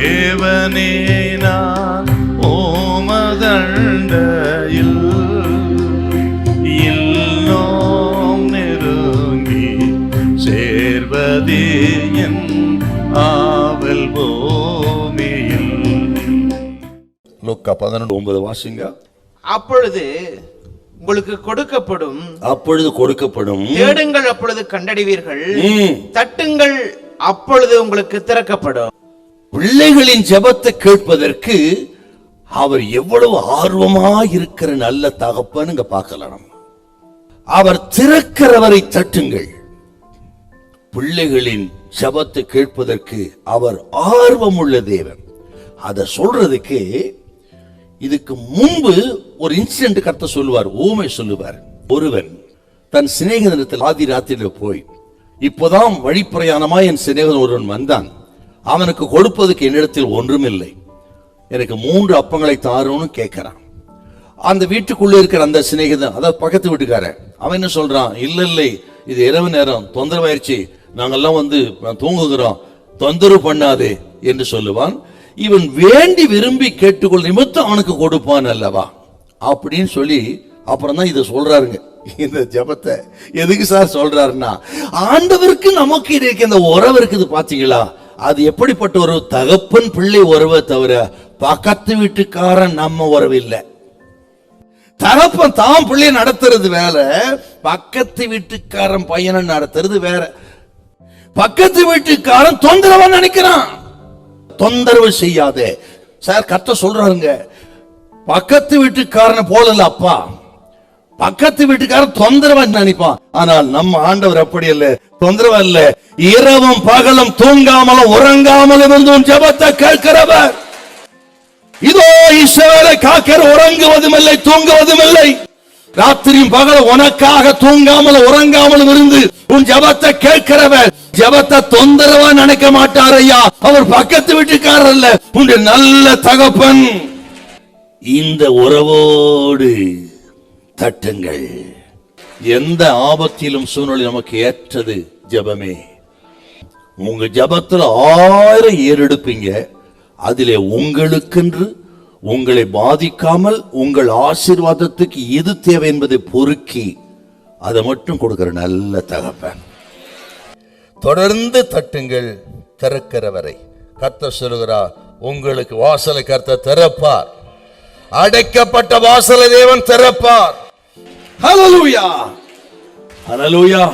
தேவனே நான் ஓமதண்டையில் இன்னும் நெருங்கி சேர்வதே என் ஆவல் பூமியில். லூக்கா 11:9 வாசிங்க. அப்பொழுது உங்களுக்கு கொடுக்கப்படும், அப்பொழுது கொடுக்கப்படும், தேடுங்கள் அப்பொழுது கண்டடைவீர்கள், தட்டுங்கள் அப்பொழுது உங்களுக்கு திறக்கப்படும். பிள்ளைகளின் ஜெபத்தை கேட்பதற்கு அவர் எவ்வளவு ஆர்வமாய் இருக்கிற நல்ல தகப்பன் பார்க்கலாம். அவர் திறக்கிறவரை தட்டுங்கள். பிள்ளைகளின் ஜெபத்தை கேட்பதற்கு அவர் ஆர்வமுள்ள தேவன். அதை சொல்றதுக்கு இதுக்கு முன்பு ஒரு இன்சிடென்ட் கர்த்தர் சொல்லுவார், ஊமை சொல்லுவார். ஒருவன் தன் சிநேகிதனிடத்தில் ஆதி ராத்திரியில போய், இப்போதான் வழிப்பிரயாணமா என் சிநேகிதன் ஒருவன் வந்தான், அவனுக்கு கொடுப்பதற்கு என்னிடத்தில் ஒன்றுமில்லை, எனக்கு 3 அப்பங்களை தாருன்னு கேட்கிறான். அந்த வீட்டுக்குள்ள இருக்கிற அந்த சிநேகிதன், அதாவது பக்கத்து வீட்டுக்காரன், அவன் என்ன சொல்றான், இல்லை இது இரவு நேரம், தொந்தரவாயிருச்சு, நாங்கெல்லாம் தூங்குகிறோம், தொந்தரவு பண்ணாதே என்று சொல்லுவான். இவன் வேண்டி விரும்பி கேட்டுக்கொள் நிமித்தம் அவனுக்கு கொடுப்பான் அல்லவா அப்படின்னு சொல்லி அப்புறம் தான் இதை சொல்றாருங்க. இந்த ஜெபத்தை எதுக்கு சார் சொல்றாருன்னா, ஆண்டவருக்கு நமக்கு இருக்க இந்த உறவு இருக்குது பாத்தீங்களா, அது எப்படிப்பட்ட ஒரு தகப்பன் பிள்ளை உறவை தவிர பக்கத்து வீட்டுக்காரன் நம்ம உறவு இல்லை. தகப்பன் தான் பிள்ளைய நடத்துறது வேற, பக்கத்து வீட்டுக்காரன் பையனை நடத்துறது வேற. பக்கத்து வீட்டுக்காரன் தொந்தரவா நினைக்கிறான், தொந்தரவு செய்யாதே சார் கர்த்தர் சொல்றாருங்க. பக்கத்து வீட்டுக்காரனை போல இல்ல அப்பா, பக்கத்து வீட்டுக்காரன் தொந்தரவா நினைப்பான். ஆனால் நம்ம ஆண்டவர் அப்படி இல்ல, தொந்தரவா இல்ல, இரவும் பகலும் தூங்காமலும் உறங்காமலும் இருந்தும் ஜெபத்தை கேட்கிறவர். இதோ இஸ்ரவேலை காக்கிற உறங்குவதும் இல்லை தூங்குவதும் இல்லை, ராத்திரியும் பகலும் உனக்காக தூங்காமலும் உறங்காமலும் இருந்து உன் ஜெபத்தை கேட்கிறவர். ஜெபத்தை தொந்தரவா நினைக்க மாட்டார் ஐயா, அவர் பக்கத்து வீட்டுக்காரர் அல்ல, உன்னுடைய நல்ல தகப்பன். இந்த உறவோடு தட்டுங்கள். எந்த ஆபத்திலும் சூழ்நிலை நமக்கு ஏற்றது ஜெபமே. உங்க ஜெபத்துல 1000 ஏறெடுப்பீங்க, அதிலே உங்களுக்கென்று உங்களை பாதிக்காமல் உங்கள் ஆசீர்வாதத்துக்கு எது தேவை என்பதை பொறுக்கி அதை மட்டும் கொடுக்கிற நல்ல தகப்பன். தொடர்ந்து தட்டுங்கள் திறக்கிறவரை. கர்த்தர் சொல்லுகிறார், உங்களுக்கு வாசலை கர்த்தர் திறப்பார், அடைக்கப்பட்ட வாசலை தேவன் திறப்பார். ஹல்லேலூயா, ஹல்லேலூயா.